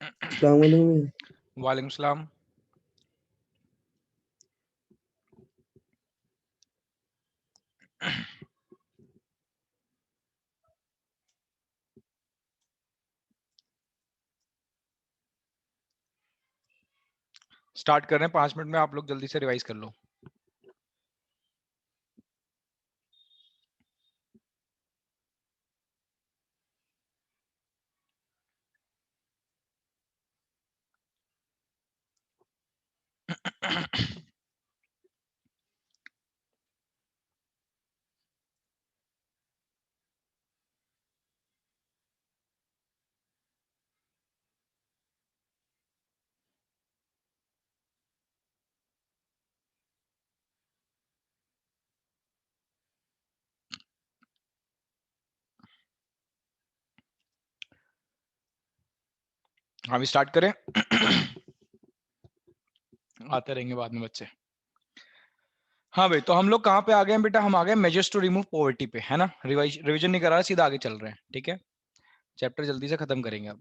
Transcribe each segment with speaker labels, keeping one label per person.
Speaker 1: अस्सलाम वालेकुम।
Speaker 2: वालेकुम सलाम। स्टार्ट कर रहे हैं, 5 मिनट में आप लोग जल्दी से रिवाइज कर लो। हम स्टार्ट करें। आते रहेंगे बाद में बच्चे। हाँ भाई, तो हम लोग कहाँ पे आ गए हैं बेटा? हम आ गए मेजर्स टू रिमूव पॉवर्टी पे, है ना। रिवीजन नहीं करा, सीधा आगे चल रहे हैं, ठीक है। चैप्टर जल्दी से खत्म करेंगे अब।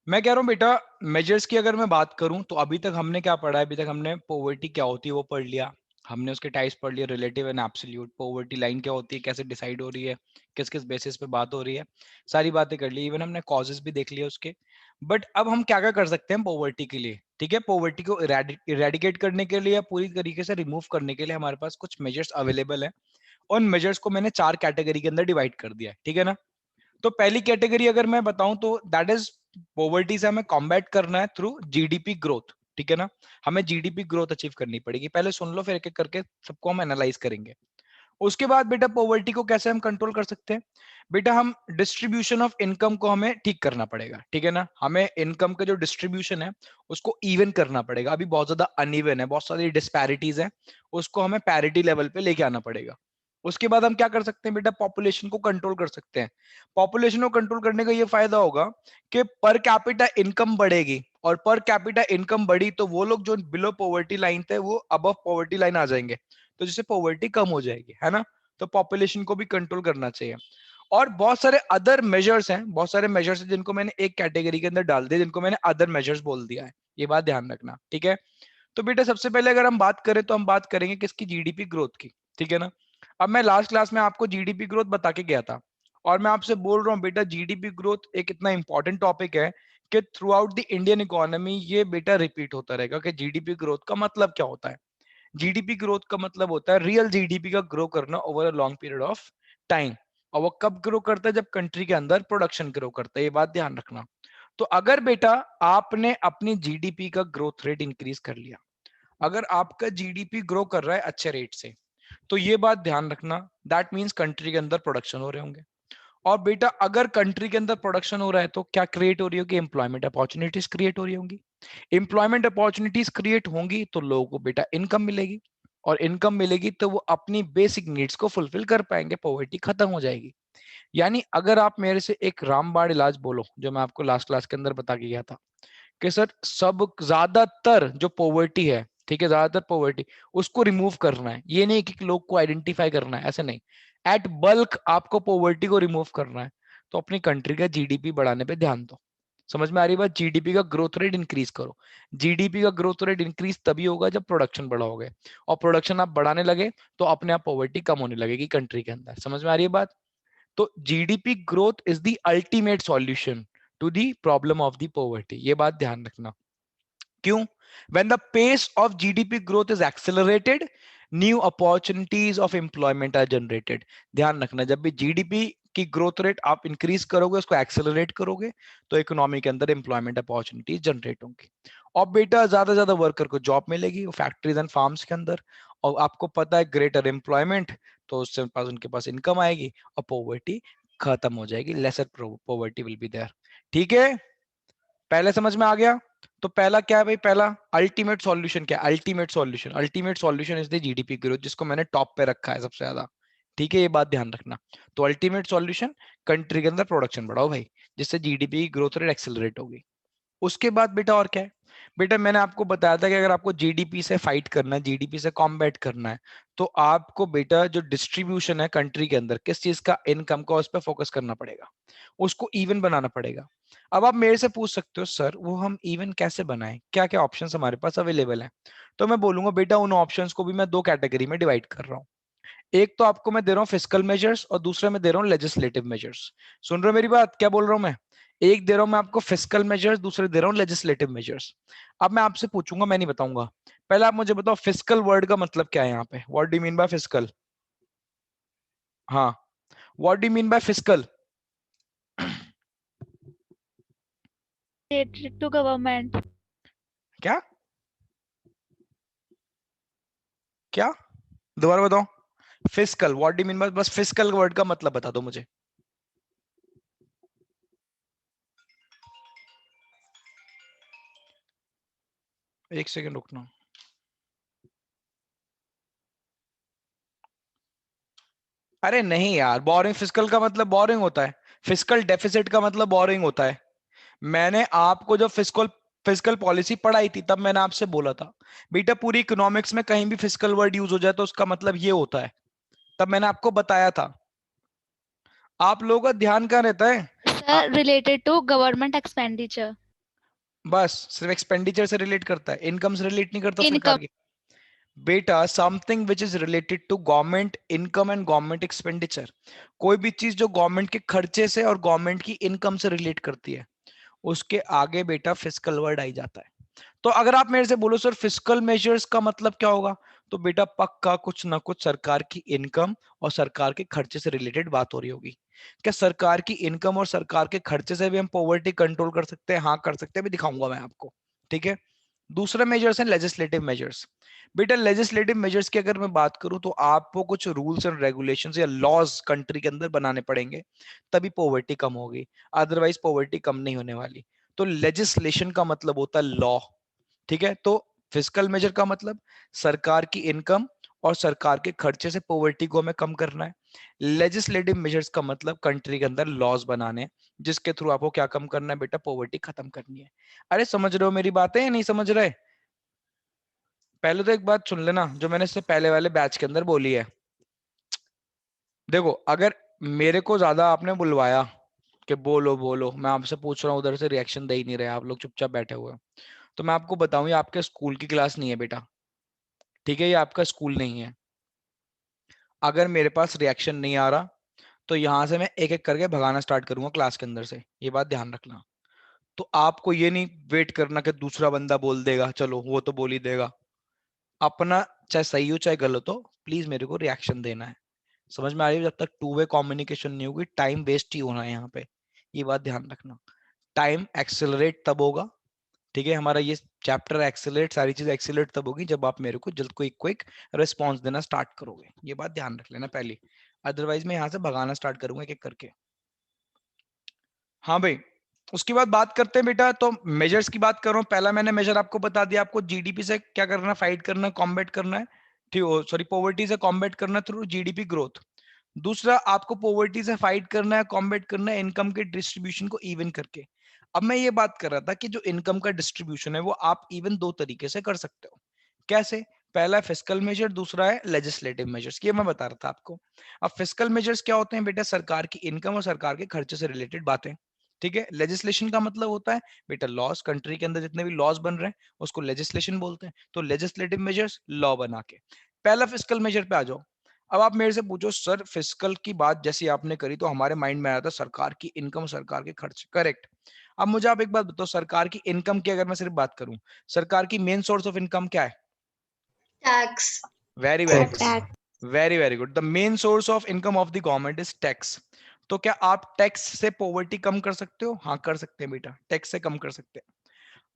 Speaker 2: मैं कह रहा हूँ बेटा, मेजर्स की अगर मैं बात करूं तो अभी तक हमने क्या पढ़ा है? अभी तक हमने पॉवर्टी क्या होती है वो पढ़ लिया, हमने उसके टाइप्स पढ़ लिए, relative and absolute, poverty line क्या होती है, कैसे डिसाइड हो रही है, किस किस बेसिस पे बात हो रही है, सारी बातें कर ली। इवन हमने कॉजेस भी देख लिए उसके। बट अब हम क्या क्या कर सकते हैं पॉवर्टी के लिए? ठीक है, पॉवर्टी को इरेडिकेट करने के लिए, पूरी तरीके से रिमूव करने के लिए हमारे पास कुछ मेजर्स अवेलेबल है। उन मेजर्स को मैंने 4 कैटेगरी के अंदर डिवाइड कर दिया है, ठीक है ना। तो पहली कैटेगरी अगर मैं बताऊं तो दैट इज, पॉवर्टी से हमें कॉम्बैट करना है थ्रू जीडीपी ग्रोथ, ठीक है ना। हमें जीडीपी ग्रोथ अचीव करनी पड़ेगी। पहले सुन लो, फिर एक एक करके सबको हम एनालाइज करेंगे। उसके बाद बेटा पॉवर्टी को कैसे हम कंट्रोल कर सकते हैं? बेटा हम डिस्ट्रीब्यूशन ऑफ इनकम को हमें ठीक करना पड़ेगा, ठीक है ना। हमें इनकम का जो डिस्ट्रीब्यूशन है उसको इवन करना पड़ेगा। अभी बहुत ज्यादा अनइवन है, बहुत सारी डिस्पैरिटीज है, उसको हमें पैरिटी लेवल पे लेके आना पड़ेगा। उसके बाद हम क्या कर सकते हैं बेटा? पॉपुलेशन को कंट्रोल कर सकते हैं। पॉपुलेशन को कंट्रोल करने का ये फायदा होगा कि पर कैपिटा इनकम बढ़ेगी, और पर कैपिटा इनकम बढ़ी तो वो लोग जो बिलो पॉवर्टी लाइन थे वो अबव पॉवर्टी लाइन आ जाएंगे, तो जिससे पॉवर्टी कम हो जाएगी, है ना। तो पॉपुलेशन को भी कंट्रोल करना चाहिए। और बहुत सारे अदर मेजर्स हैं, बहुत सारे मेजर्स हैं जिनको मैंने एक कैटेगरी के अंदर डाल दिया, जिनको मैंने अदर मेजर्स बोल दिया है। ये बात ध्यान रखना, ठीक है। तो बेटा सबसे पहले अगर हम बात करें तो हम बात करेंगे किसकी? जीडीपी ग्रोथ की, ठीक है ना। अब मैं लास्ट क्लास में आपको जीडीपी ग्रोथ बता के गया था, और मैं आपसे बोल रहा हूँ बेटा जीडीपी ग्रोथ एक इतना इंपॉर्टेंट टॉपिक है कि through out the Indian economy ये बेटा रिपीट होता रहेगा कि जीडीपी ग्रोथ का मतलब क्या होता है। जीडीपी ग्रोथ का मतलब होता है रियल जीडीपी का ग्रो करना over a long period of time. और वो कब ग्रो करता है? जब कंट्री के अंदर प्रोडक्शन ग्रो करता है, ये बात ध्यान रखना। तो अगर बेटा आपने अपनी जीडीपी का ग्रोथ रेट इंक्रीज कर लिया, अगर आपका जीडीपी ग्रो कर रहा है अच्छे रेट से, तो ये बात ध्यान रखना, दैट मींस कंट्री के अंदर प्रोडक्शन हो रहे होंगे। और बेटा अगर कंट्री के अंदर प्रोडक्शन हो रहा है तो क्या क्रिएट हो रही होगी? एम्प्लॉयमेंट अपॉर्चुनिटीज क्रिएट हो रही होंगी। एम्प्लॉयमेंट अपॉर्चुनिटीज क्रिएट होंगी तो लोगों को बेटा इनकम मिलेगी, और इनकम मिलेगी तो वो अपनी बेसिक नीड्स को फुलफिल कर पाएंगे, पॉवर्टी खत्म हो जाएगी। यानी अगर आप मेरे से एक रामबाण इलाज बोलो, जो मैं आपको लास्ट क्लास के अंदर बता के गया था कि सर सब ज्यादातर जो पॉवर्टी है, ठीक है, ज्यादातर पॉवर्टी उसको रिमूव करना है, ये नहीं कि लोग को आइडेंटिफाई करना है, ऐसे नहीं। एट बल्क आपको पॉवर्टी को रिमूव करना है, तो अपनी कंट्री का जीडीपी बढ़ाने पे ध्यान दो। समझ में आ रही बात? जीडीपी का ग्रोथ रेट इंक्रीज करो। जीडीपी का ग्रोथ रेट इंक्रीज तभी होगा जब प्रोडक्शन बढ़ाओगे, और प्रोडक्शन आप बढ़ाने लगे तो अपने आप पॉवर्टी कम होने लगेगी कंट्री के अंदर। समझ में आ रही है बात? तो GDP growth is the ultimate solution to the problem of the poverty, ये बात ध्यान रखना। क्यों? when the pace of gdp growth is accelerated, new opportunities of employment are generated। ध्यान रखना, जब भी जीडीपी की ग्रोथ रेट आप इंक्रीज करोगे, उसको एक्सेलरेट करोगे, तो इकोनॉमी के अंदर एम्प्लॉयमेंट अपॉर्चुनिटीज जनरेट होंगी। और बेटा ज्यादा ज्यादा वर्कर को जॉब मिलेगी फैक्ट्रीज एंड फार्म्स के अंदर, और आपको पता है ग्रेटर एम्प्लॉयमेंट, तो उससे पास उनके पास इनकम आएगी और पॉवर्टी खत्म हो जाएगी, lesser poverty will be there. ठीक है, पहले समझ में आ गया? तो पहला क्या है भाई? पहला अल्टीमेट सॉल्यूशन क्या है? Ultimate solution, ultimate solution is the GDP growth, जिसको मैंने टॉप पे रखा है सबसे ज्यादा। ठीक है, ये बात ध्यान रखना। तो अल्टीमेट सॉल्यूशन, कंट्री के अंदर प्रोडक्शन बढ़ाओ भाई, जिससे जीडीपी की ग्रोथ रेट एक्सेलरेट होगी। उसके बाद बेटा और क्या है? बेटा मैंने आपको बताया था कि अगर आपको जीडीपी से फाइट करना है, जीडीपी से कॉम्बैट करना है, तो आपको बेटा जो डिस्ट्रीब्यूशन है कंट्री के अंदर किस चीज का, इनकम का, उस पर फोकस करना पड़ेगा, उसको इवन बनाना पड़ेगा। अब आप मेरे से पूछ सकते हो सर वो हम इवन कैसे बनाएं, क्या क्या ऑप्शंस हमारे पास अवेलेबल हैं। तो मैं बोलूंगा बेटा उन ऑप्शंस को भी मैं दो कैटेगरी में डिवाइड कर रहा हूँ। एक तो आपको मैं दे रहा हूँ फिस्कल मेजर्स और दूसरा मैं दे रहा हूँ लेजिस्लेटिव मेजर्स। सुन रहे हो मेरी बात, क्या बोल रहा हूँ मैं? एक दे रहा हूँ मैं आपको फिस्कल मेजर्स, दूसरे दे रहा हूँ लेजिस्लेटिव मेजर्स। अब मैं आपसे पूछूंगा, मैं नहीं बताऊंगा, पहले आप मुझे बताओ फिस्कल वर्ड का मतलब क्या है यहाँ पे, what do you mean by fiscal? हाँ, what do you mean by fiscal?
Speaker 3: related to government.
Speaker 2: क्या क्या दोबारा बताओ, fiscal what do you mean by, बस फिस्कल वर्ड का मतलब बता दो मुझे। एक सेकंड रुकना। अरे नहीं यार, बोरिंग फिस्कल का मतलब बोरिंग होता है, फिस्कल डेफिसिट का मतलब बोरिंग होता है। मैंने आपको जब फिस्कल फिस्कल पॉलिसी पढ़ाई थी तब मैंने आपसे बोला था बेटा पूरी इकोनॉमिक्स में कहीं भी फिस्कल वर्ड यूज हो जाए तो उसका मतलब ये होता है, तब मैंने आपको बताया था। आप लोगों का ध्यान कहाँ रहता है?
Speaker 3: Sir, related to government expenditure.
Speaker 2: बस सिर्फ एक्सपेंडिचर से रिलेट करता है, इनकम से रिलेट नहीं करता सरकार
Speaker 3: Income.
Speaker 2: की। बेटा something which is related to government income and government expenditure, कोई भी चीज जो गवर्नमेंट के खर्चे से और गवर्नमेंट की इनकम से रिलेट करती है उसके आगे बेटा फिस्कल वर्ड आई जाता है। तो अगर आप मेरे से बोलो सर फिस्कल मेजर्स का मतलब क्या होगा, तो बेटा पक्का कुछ ना कुछ सरकार की इनकम और सरकार के खर्चे से रिलेटेड बात हो रही होगी। क्या सरकार की इनकम और सरकार के खर्चे से भी हम पॉवर्टी कंट्रोल कर सकते हैं? हाँ कर सकते हैं, भी दिखाऊंगा मैं आपको। ठीक है, दूसरा मेजर्स है लेजिस्लेटिव मेजर्स। बेटा लेजिस्लेटिव मेजर्स की अगर मैं बात करूं तो आपको कुछ रूल्स एंड रेगुलेशंस या लॉज कंट्री के अंदर बनाने पड़ेंगे, तभी पॉवर्टी कम होगी, अदरवाइज पॉवर्टी कम नहीं होने वाली। तो लेजिस्लेशन का मतलब होता है लॉ। ठीक है, तो फिस्कल मेजर का मतलब सरकार की इनकम और सरकार के खर्चे से पॉवर्टी को हमें कम करना है। लेजिस्लेटिव मेजर्स का मतलब कंट्री के अंदर लॉज बनाने, जिसके थ्रू आपको क्या कम करना है बेटा, पॉवर्टी खत्म करनी है। अरे समझ रहे हो मेरी बातें या नहीं समझ रहे? पहले तो एक बात सुन लेना जो मैंने इससे पहले वाले बैच के अंदर बोली है। देखो अगर मेरे को ज्यादा आपने बुलवाया कि बोलो बोलो, मैं आपसे पूछ रहा हूँ उधर से रिएक्शन दे ही नहीं रहे, आप लोग चुपचाप बैठे हुए हो, तो मैं आपको बताऊं ये आपके स्कूल की क्लास नहीं है बेटा। ठीक है, ये आपका स्कूल नहीं है। अगर मेरे पास रिएक्शन नहीं आ रहा तो यहां से मैं एक एक करके भगाना स्टार्ट करूंगा क्लास के अंदर से, ये बात ध्यान रखना। तो आपको ये नहीं वेट करना कि दूसरा बंदा बोल देगा, चलो वो तो बोल ही देगा। अपना चाहे सही हो चाहे गलत हो, प्लीज मेरे को रिएक्शन देना है। समझ में आ रही है? जब तक टू वे कम्युनिकेशन नहीं होगी टाइम वेस्ट ही होना है यहाँ पे, ये बात ध्यान रखना। टाइम एक्सेलरेट तब होगा, ठीक है, हमारा ये चैप्टर एक्सेलरेट, सारी चीज एक्सेलरेट तब होगी जब आप मेरे को जल्द क्विक क्विक रिस्पॉन्स देना स्टार्ट करोगे, ये बात ध्यान रख लेना पहले। अदरवाइज मैं यहाँ से भगाना स्टार्ट करूंगा एक एक करके। हाँ भाई, उसके बाद बात करते हैं बेटा, तो मेजर्स की बात कर रहा हूँ। पहला मैंने मेजर आपको बता दिया, आपको जीडीपी से क्या करना है, फाइट करना है, कॉम्बैट करना है। ठीक, सॉरी, पॉवर्टी से कॉम्बैट करना थ्रू जीडीपी ग्रोथ। दूसरा आपको पॉवर्टी से फाइट करना है, कॉम्बैट करना है इनकम के डिस्ट्रीब्यूशन को इवन करके। अब मैं ये बात कर रहा था कि जो इनकम का डिस्ट्रीब्यूशन है वो आप इवन दो तरीके से कर सकते हो। कैसे? पहला है फिस्कल मेजर, दूसरा है लेजिस्लेटिव मेजर्स, ये मैं बता रहा था आपको। अब फिस्कल मेजर्स क्या होते हैं बेटा, सरकार की इनकम और सरकार के खर्चे से रिलेटेड बातें। ठीक है, लेजिस्लेशन का मतलब होता है बेटा लॉस, कंट्री के अंदर जितने भी लॉस बन रहे हैं उसको लेजिस्लेशन बोलते हैं। तो लेजिस्लेटिव मेजर्स लॉ बना के। पहला फिस्कल मेजर पे आ जाओ। अब आप मेरे से पूछो सर फिस्कल की बात जैसी आपने करी तो हमारे माइंड में आया था सरकार की इनकम, सरकार के खर्च, करेक्ट। अब मुझे आप एक बात बताओ, सरकार की इनकम की अगर मैं सिर्फ बात करूं, सरकार की मेन सोर्स ऑफ इनकम क्या है?
Speaker 4: Tax.
Speaker 2: Very very good,
Speaker 1: tax.
Speaker 2: Very very good, the main source of income of the government is tax. तो क्या आप टैक्स से पॉवर्टी कम कर सकते हो? हाँ कर सकते हैं बेटा, टैक्स से कम कर सकते हैं।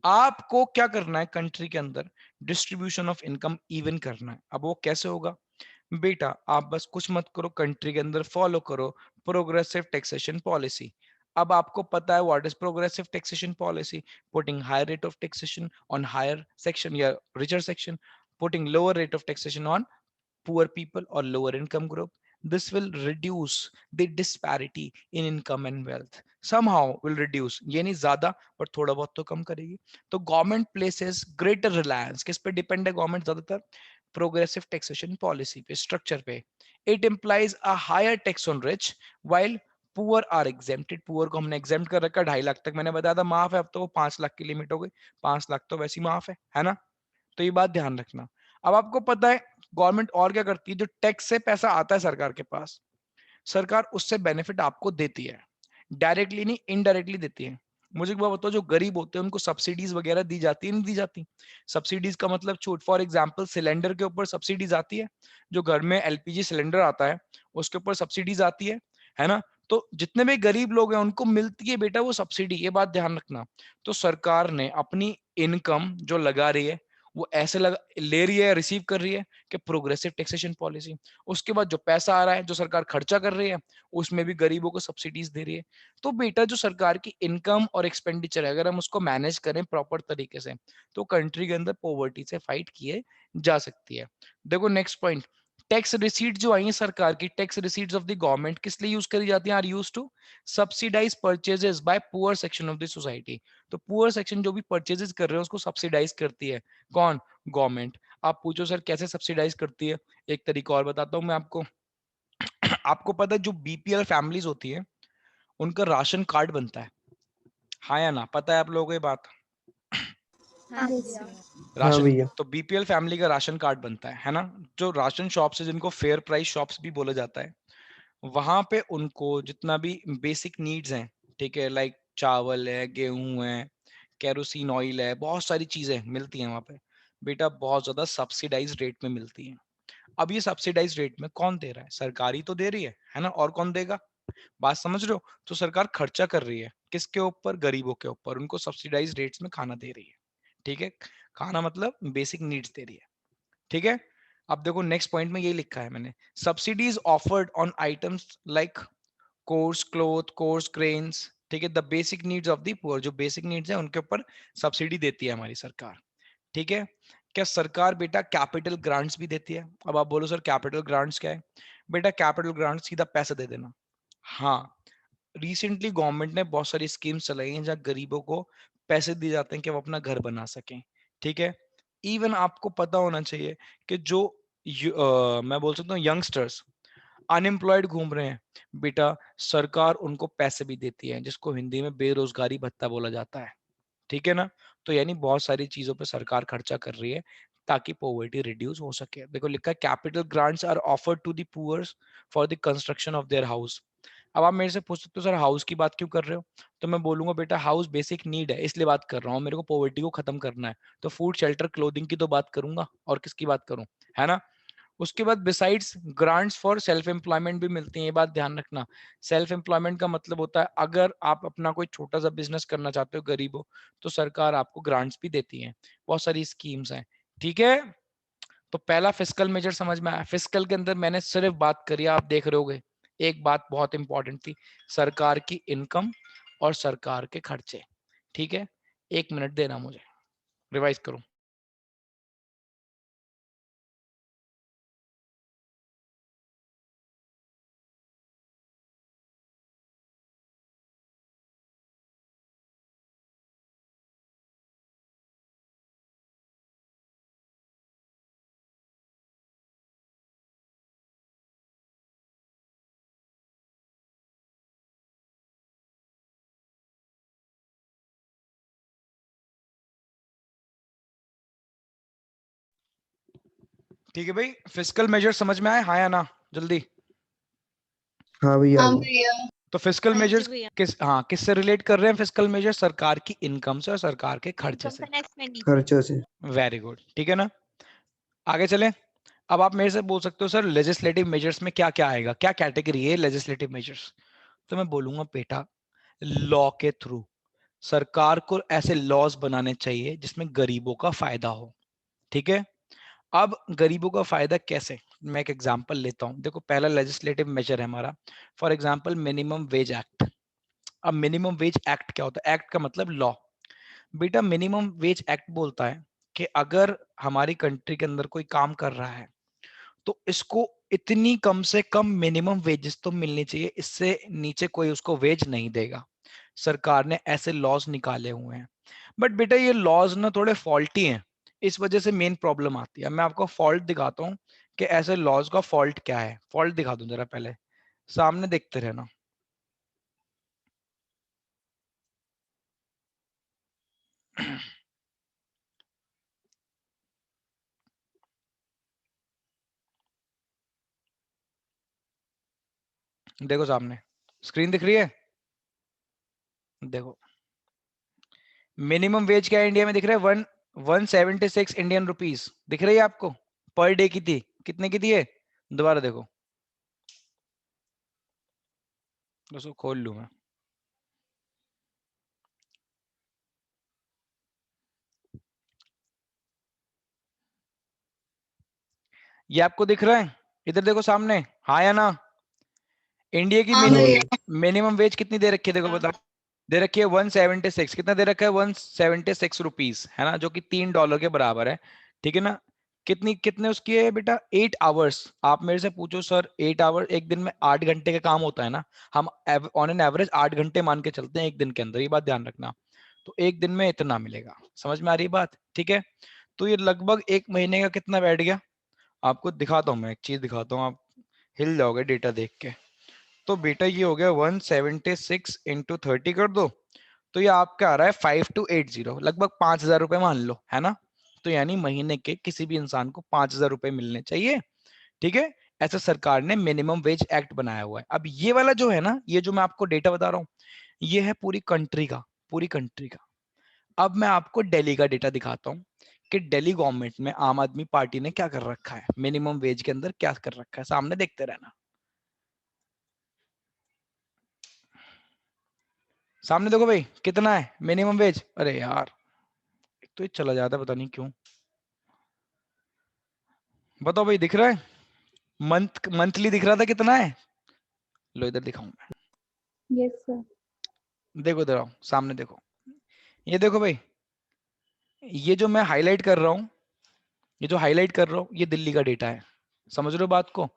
Speaker 2: आपको क्या करना है, कंट्री के अंदर डिस्ट्रीब्यूशन ऑफ इनकम इवन करना है। अब वो कैसे होगा बेटा, आप बस कुछ मत करो, कंट्री के अंदर फॉलो करो प्रोग्रेसिव टैक्सेशन पॉलिसी। अब आपको पता है what is progressive taxation policy, putting higher rate of taxation on higher section या richer section, putting lower rate of taxation on poor people or lower income group. This will reduce the disparity in income and wealth. Somehow will reduce, ये नहीं ज्यादा पर थोड़ा बहुत तो कम करेगी। तो गवर्नमेंट प्लेसेस ग्रेटर रिलायंस, किस पे डिपेंड है गवर्नमेंट ज्यादातर? प्रोग्रेसिव टैक्सेशन पॉलिसी पे, स्ट्रक्चर पे। It implies a higher tax on rich while poor are exempted, poor को हमने एग्जेम्प्ट कर रखा 2.5 लाख तक, मैंने बताया था माफ है, अब तो वो 5 लाख की लिमिट हो गई, 5 लाख तो वैसी माफ है ना, तो ये बात ध्यान रखना। अब आपको पता है गवर्नमेंट और क्या करती है, जो टैक्स से पैसा आता है सरकार के पास, सरकार उससे बेनिफिट आपको देती है, डायरेक्टली नहीं इनडायरेक्टली देती है। मुझे एक बात बताओ, जो गरीब होते हैं उनको सब्सिडीज वगैरह दी जाती है नहीं दी जाती? सब्सिडीज का मतलब छूट, फॉर एग्जांपल सिलेंडर के ऊपर सब्सिडीज आती है, जो घर में एलपीजी सिलेंडर आता है उसके ऊपर सब्सिडीज आती है ना? तो जितने भी गरीब लोग हैं उनको मिलती है बेटा वो सब्सिडी, ये बात ध्यान रखना। तो सरकार ने अपनी इनकम जो लगा रही है वो ऐसे ले रही है, रिसीव कर रही है कि प्रोग्रेसिव टैक्सेशन पॉलिसी। उसके बाद जो पैसा आ रहा है जो सरकार खर्चा कर रही है उसमें भी गरीबों को सब्सिडीज दे रही है। तो बेटा जो सरकार की इनकम और एक्सपेंडिचर है अगर हम उसको मैनेज करें प्रॉपर तरीके से तो कंट्री के अंदर पॉवर्टी से फाइट किए जा सकती है। देखो नेक्स्ट पॉइंट, टैक्स रिसीट जो आई है सरकार की, tax receipts of the government किस लिए यूज करी जाती हैं? Are used to subsidize purchases by poor section of the society. तो पुअर सेक्शन जो भी परचेजेस कर रहे हैं उसको सब्सिडाइज करती है कौन? गवर्नमेंट। आप पूछो सर कैसे सब्सिडाइज करती है, एक तरीका और बताता हूं मैं आपको। आपको पता है जो बीपीएल फैमिलीज होती है उनका राशन कार्ड बनता है, हाँ या ना? पता है आप लोगों को ये बात?
Speaker 3: हाँ भैया।
Speaker 1: हाँ
Speaker 2: राशन,
Speaker 1: भैया।
Speaker 2: तो बीपीएल फैमिली का राशन कार्ड बनता है ना? जो राशन शॉप्स है जिनको फेयर प्राइस शॉप्स भी बोला जाता है, वहां पे उनको जितना भी बेसिक नीड्स हैं, ठीक है, लाइक चावल है, गेहूं है, केरोसिन ऑयल है, बहुत सारी चीजें मिलती हैं वहां पे बेटा, बहुत ज्यादा सब्सिडाइज रेट में मिलती हैं। अब ये सब्सिडाइज रेट में कौन दे रहा है? सरकारी तो दे रही है ना, और कौन देगा? बात समझ रहे हो? तो सरकार खर्चा कर रही है किसके ऊपर? गरीबों के ऊपर, उनको सब्सिडाइज रेट्स में खाना दे रही है, ठीक है, खाना मतलब बेसिक नीड्स दे रही है, ठीक है। अब देखो नेक्स्ट पॉइंट में यही लिखा है मैंने, subsidies offered on items like course cloth, course grains, ठीक है, the basic needs of the poor, जो बेसिक नीड्स है उनके ऊपर सब्सिडी देती है हमारी सरकार, ठीक है। क्या सरकार बेटा कैपिटल ग्रांट्स भी देती है? अब आप बोलो सर कैपिटल ग्रांट्स क्या है? बेटा कैपिटल ग्रांट्स सीधा पैसा दे देना। हाँ, रिसेंटली गवर्नमेंट ने बहुत सारी स्कीम्स चलाई हैं जहाँ गरीबों को पैसे दिए जाते हैं कि वो अपना घर बना सकें, ठीक है। इवन आपको पता होना चाहिए कि जो मैं बोल सकता हूँ यंगस्टर्स अनएम्प्लॉयड घूम रहे हैं बेटा, सरकार उनको पैसे भी देती है जिसको हिंदी में बेरोजगारी भत्ता बोला जाता है, ठीक है ना। तो यानी बहुत सारी चीजों पे सरकार खर्चा कर रही है ताकि पॉवर्टी रिड्यूस हो सके। देखो लिखा है capital grants are offered to the poors for the construction of their house. अब आप मेरे से पूछ सकते हो सर हाउस की बात क्यों कर रहे हो? तो मैं बोलूंगा बेटा हाउस बेसिक नीड है इसलिए बात कर रहा हूँ, मेरे को पॉवर्टी को खत्म करना है, तो फूड शेल्टर क्लोथिंग की तो बात करूंगा, और किसकी बात करूं, है ना। उसके बाद besides grants for self employment भी मिलती है, ये बात ध्यान रखना। सेल्फ एम्प्लॉयमेंट का मतलब होता है अगर आप अपना कोई छोटा सा बिजनेस करना चाहते हो गरीब हो तो सरकार आपको ग्रांट्स भी देती है, बहुत सारी स्कीम्स हैं, ठीक है। तो पहला फिस्कल मेजर समझ में आया। फिस्कल के अंदर मैंने सिर्फ बात करी, आप देख रहे होगे एक बात बहुत इंपॉर्टेंट थी, सरकार की इनकम और सरकार के खर्चे, ठीक है। 1 मिनट देना मुझे, रिवाइज करूं। ठीक है भाई, फिस्कल मेजर समझ में आए, हाँ या ना? जल्दी।
Speaker 1: हाँ भैया।
Speaker 4: हाँ भैया।
Speaker 2: तो फिस्कल
Speaker 3: हाँ जी
Speaker 2: मेजर्स
Speaker 3: भैया।
Speaker 2: किससे रिलेट कर रहे हैं? फिस्कल मेजर सरकार की इनकम से और सरकार के खर्चे
Speaker 3: इनकम
Speaker 2: से।
Speaker 3: का एक्सपेंडिचर।
Speaker 1: खर्चों से।
Speaker 2: वेरी गुड, ठीक है ना। आगे चलें। अब आप मेरे से बोल सकते हो सर लेजिस्लेटिव मेजर्स में क्या क्या आएगा, क्या कैटेगरी है लेजिस्लेटिव मेजर्स? तो मैं बोलूंगा बेटा लॉ के थ्रू सरकार को ऐसे लॉज बनाने चाहिए जिसमें गरीबों का फायदा हो, ठीक है। अब गरीबों का फायदा कैसे? मैं एक एग्जांपल लेता हूं, देखो पहला लेजिस्लेटिव मेजर है हमारा, for example minimum wage act. अब मिनिमम वेज एक्ट क्या होता है? एक्ट का मतलब लॉ। बेटा मिनिमम वेज एक्ट बोलता है कि अगर हमारी कंट्री के अंदर कोई काम कर रहा है तो इसको इतनी कम से कम मिनिमम वेजेस तो मिलनी चाहिए, इससे नीचे कोई उसको वेज नहीं देगा। सरकार ने ऐसे लॉज निकाले हुए हैं, बट बेटा ये लॉज ना थोड़े फॉल्टी हैं, इस वजह से मेन प्रॉब्लम आती है। मैं आपको फॉल्ट दिखाता हूँ कि ऐसे लॉज का फॉल्ट क्या है, फॉल्ट दिखा दूं जरा, पहले सामने देखते रहना। देखो सामने स्क्रीन दिख रही है, देखो मिनिमम वेज क्या है इंडिया में दिख रहा है, 176 इंडियन रुपीस दिख रही है आपको, पर डे की थी, कितने की थी है, दोबारा देखो, उसको खोल लूं मैं, ये आपको दिख रहा है, इधर देखो सामने, हाँ या ना, इंडिया की
Speaker 3: हाँ भैया।
Speaker 2: मिनिमम वेज कितनी दे रखी है, देखो बता, दे रखी है 176, कितना दे रखा है 176 रुपीस, है ना, जो कि $3 के बराबर है, ठीक है ना। कितने उसकी है बेटा, 8 आवर्स। आप मेरे से पूछो सर 8 आवर, एक दिन में 8 घंटे का काम होता है ना, हम ऑन एन एवरेज 8 घंटे मान के चलते हैं एक दिन के अंदर, ये बात ध्यान रखना, तो एक दिन में इतना मिलेगा, समझ में आ रही बात, ठीक है। तो ये लगभग एक महीने का कितना बैठ गया, आपको दिखाता हूँ मैं, एक चीज दिखाता हूँ, आप हिल जाओगे डेटा देख के। तो बेटा ये हो गया 176 इंटू 30 कर दो, तो ये आपका आ रहा है 5280, लगभग 5,000 रुपए मान लो, है ना। तो यानी महीने के किसी भी इंसान को 5,000 रुपए मिलने चाहिए, ठीक है। ऐसा सरकार ने मिनिमम वेज एक्ट बनाया हुआ है। अब ये वाला जो है ना, ये जो मैं आपको डेटा बता रहा हूँ, ये है पूरी कंट्री का, पूरी कंट्री का। अब मैं आपको दिल्ली का डेटा दिखाता हूँ कि दिल्ली गवर्नमेंट में आम आदमी पार्टी ने क्या कर रखा है, मिनिमम वेज के अंदर क्या कर रखा है, सामने देखते रहना, सामने देखो भाई कितना है मिनिमम वेज। अरे यार एक तो ये चला जाता है, पता नहीं क्यों, बताओ भाई दिख रहा है, मंथली दिख रहा था कितना है, लो इधर दिखाऊं मैं,
Speaker 3: यस सर।
Speaker 2: देखो इधर आओ सामने देखो, ये देखो भाई, ये जो मैं हाईलाइट कर रहा हूँ, ये जो हाईलाइट कर रहा हूँ, ये दिल्ली का डेटा है, समझ रहे हो बात को।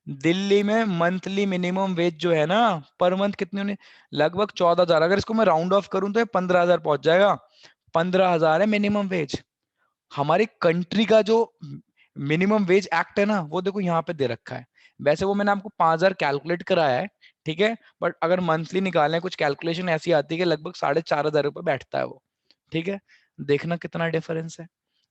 Speaker 2: दिल्ली में मंथली मिनिमम वेज जो है ना, पर मंथ कितने होने, लगभग 14,000, अगर इसको मैं राउंड ऑफ करूं तो 15,000 पहुंच जाएगा, 15,000 है मिनिमम वेज। हमारी कंट्री का जो मिनिमम वेज एक्ट है ना, वो देखो यहाँ पे दे रखा है, वैसे वो मैंने आपको 5,000 कैलकुलेट कराया है, ठीक है, बट अगर मंथली निकालें कुछ कैलकुलेशन ऐसी आती है कि लगभग 4,500 रुपये बैठता है वो, ठीक है। देखना कितना डिफरेंस है।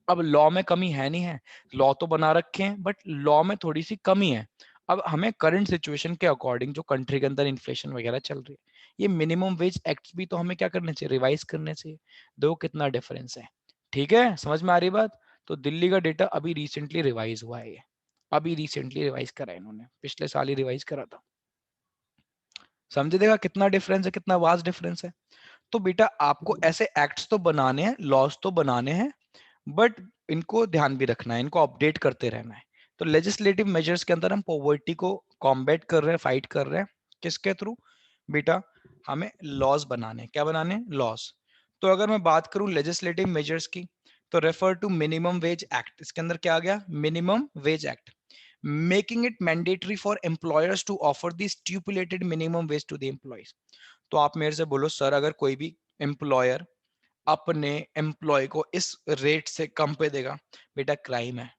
Speaker 2: अब लॉ में कमी है नहीं है, लॉ तो बना रखे हैं बट लॉ में थोड़ी सी कमी है। अब हमें करंट सिचुएशन के अकॉर्डिंग जो कंट्री के अंदर इन्फ्लेशन वगैरह चल रही है, ये मिनिमम वेज एक्ट भी तो हमें क्या करने चाहिए, रिवाइज करने चाहिए। देखो कितना डिफरेंस है, ठीक है, समझ में आ रही बात। तो दिल्ली का डेटा अभी रिसेंटली रिवाइज हुआ है, ये अभी रिसेंटली रिवाइज करा है इन्होंने, पिछले साल ही रिवाइज करा था, समझे, देखा कितना डिफरेंस है, कितना वास्ट डिफरेंस है। तो बेटा आपको ऐसे एक्ट्स तो बनाने हैं, लॉज तो बनाने हैं, बट इनको ध्यान भी रखना है, इनको अपडेट करते रहना है। तो लेजिस्लेटिव मेजर्स के अंदर हम पॉवर्टी को कॉम्बैट कर रहे हैं, फाइट कर रहे हैं, किसके थ्रू बेटा, हमें लॉज बनाने, क्या बनाने, लॉज। तो अगर मैं बात करूं लेजिस्लेटिव मेजर्स की, तो refer to minimum wage act, इसके अंदर क्या आ गया, minimum wage act, making it mandatory for employers to offer the stipulated minimum wage to the employees. तो आप मेरे से बोलो सर, अगर कोई भी एम्प्लॉयर अपने एम्प्लॉय को इस रेट से कम पे देगा, बेटा क्राइम है,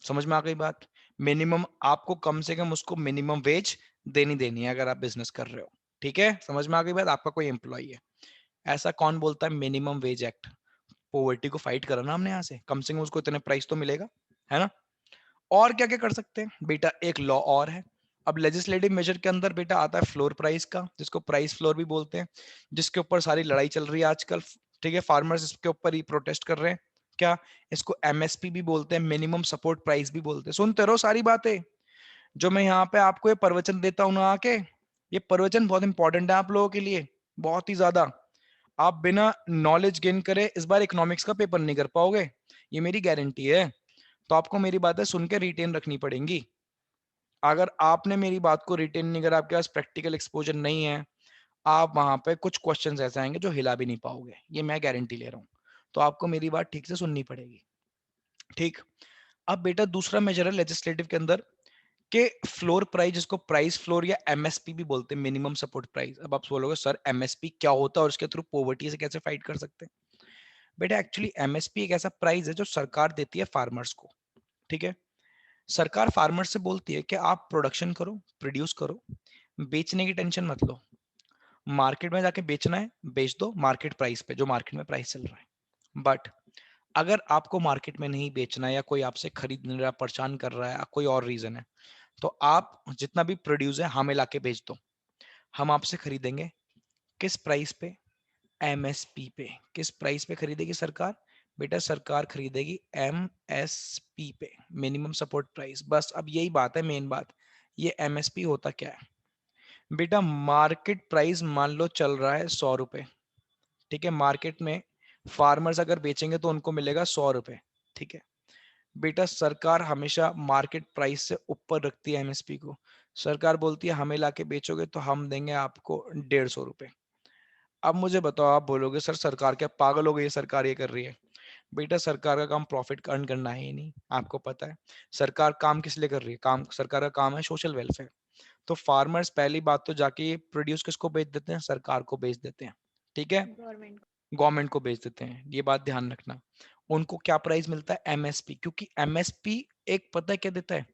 Speaker 2: समझ में आ गई बात। मिनिमम आपको कम से कम उसको मिनिमम वेज देनी देनी है अगर आप बिजनेस कर रहे हो, ठीक है, समझ में आ गई बात। आपका कोई एम्प्लॉय है, ऐसा कौन बोलता है, मिनिमम वेज एक्ट, पॉवर्टी को फाइट करा ना हमने यहाँ से, कम से कम उसको इतने प्राइस तो मिलेगा, है ना। और क्या क्या कर सकते हैं बेटा, एक लॉ और है। अब लेजिस्लेटिव मेजर के अंदर बेटा आता है फ्लोर प्राइस का, जिसको प्राइस फ्लोर भी बोलते हैं, जिसके ऊपर सारी लड़ाई चल रही है आजकल, ठीक है, फार्मर्स इसके ऊपर ही प्रोटेस्ट कर रहे हैं। क्या, इसको एमएसपी भी बोलते हैं, मिनिमम सपोर्ट प्राइस भी बोलते हैं। सुनते रहो सारी बातें, जो मैं यहाँ पे आपको ये प्रवचन देता हूँ ना आके, ये प्रवचन बहुत इंपॉर्टेंट है आप लोगों के लिए, बहुत ही ज्यादा। आप बिना नॉलेज गेन करे इस बार इकोनॉमिक्स का पेपर नहीं कर पाओगे, ये मेरी गारंटी है। तो आपको मेरी बातें सुन के रिटेन रखनी पड़ेंगी। अगर आपने मेरी बात को रिटेन नहीं करा, आपके पास प्रैक्टिकल एक्सपोजर नहीं है, आप वहां पे कुछ क्वेश्चंस ऐसे आएंगे जो हिला भी नहीं पाओगे, ये मैं गारंटी ले रहा हूँ। तो आपको मेरी बात ठीक से सुननी पड़ेगी, ठीक। अब बेटा दूसरा मेजर है लेजिस्लेटिव के अंदर के फ्लोर प्राइस, जिसको प्राइस फ्लोर या एमएसपी भी बोलते हैं, मिनिमम सपोर्ट प्राइस। अब आप बोलोगे सर एमएसपी क्या होता है और इसके थ्रू पॉवर्टी से कैसे फाइट कर सकते हैं। बेटा एक्चुअली एमएसपी एक ऐसा प्राइस है जो सरकार देती है फार्मर्स को, ठीक है। सरकार फार्मर से बोलती है कि आप प्रोडक्शन करो, प्रोड्यूस करो, बेचने की टेंशन मत लो, मार्केट में जाके बेचना है बेच दो मार्केट प्राइस पे, जो मार्केट में प्राइस चल रहा है, बट अगर आपको मार्केट में नहीं बेचना है या कोई आपसे खरीद नहीं रहा, परेशान कर रहा है, कोई और रीजन है, तो आप जितना भी प्रोड्यूस है हमें लाके बेच दो, हम आपसे खरीदेंगे। किस प्राइस पे? एमएसपी पे। किस प्राइस पे खरीदेगी सरकार? बेटा सरकार खरीदेगी एमएसपी पे, मिनिमम सपोर्ट प्राइस। बस अब यही बात है, मेन बात। ये एमएसपी होता क्या है बेटा? मार्केट प्राइस मान लो चल रहा है 100 रुपए, ठीक है। मार्केट में फार्मर्स अगर बेचेंगे तो उनको मिलेगा 100 रुपए, ठीक है। बेटा सरकार हमेशा मार्केट प्राइस से ऊपर रखती है एमएसपी को। सरकार बोलती है हमें लाके बेचोगे तो हम देंगे आपको 150 रुपए। अब मुझे बताओ, आप बोलोगे सर सरकार क्या पागल हो गई है, सरकार ये कर रही है। बेटा सरकार का काम प्रॉफिट अर्न करना है ही नहीं, आपको पता है। सरकार काम किस लिए कर रही है? काम, सरकार का काम है सोशल वेलफेयर। तो फार्मर्स पहली बात तो जाके ये प्रोड्यूस किसको बेच देते हैं? सरकार को बेच देते हैं, ठीक है।
Speaker 3: गवर्नमेंट।
Speaker 2: गवर्नमेंट को बेच देते हैं, ये बात ध्यान रखना। उनको क्या प्राइस मिलता है? एमएसपी। क्योंकि एमएसपी एक पता है क्या देता है?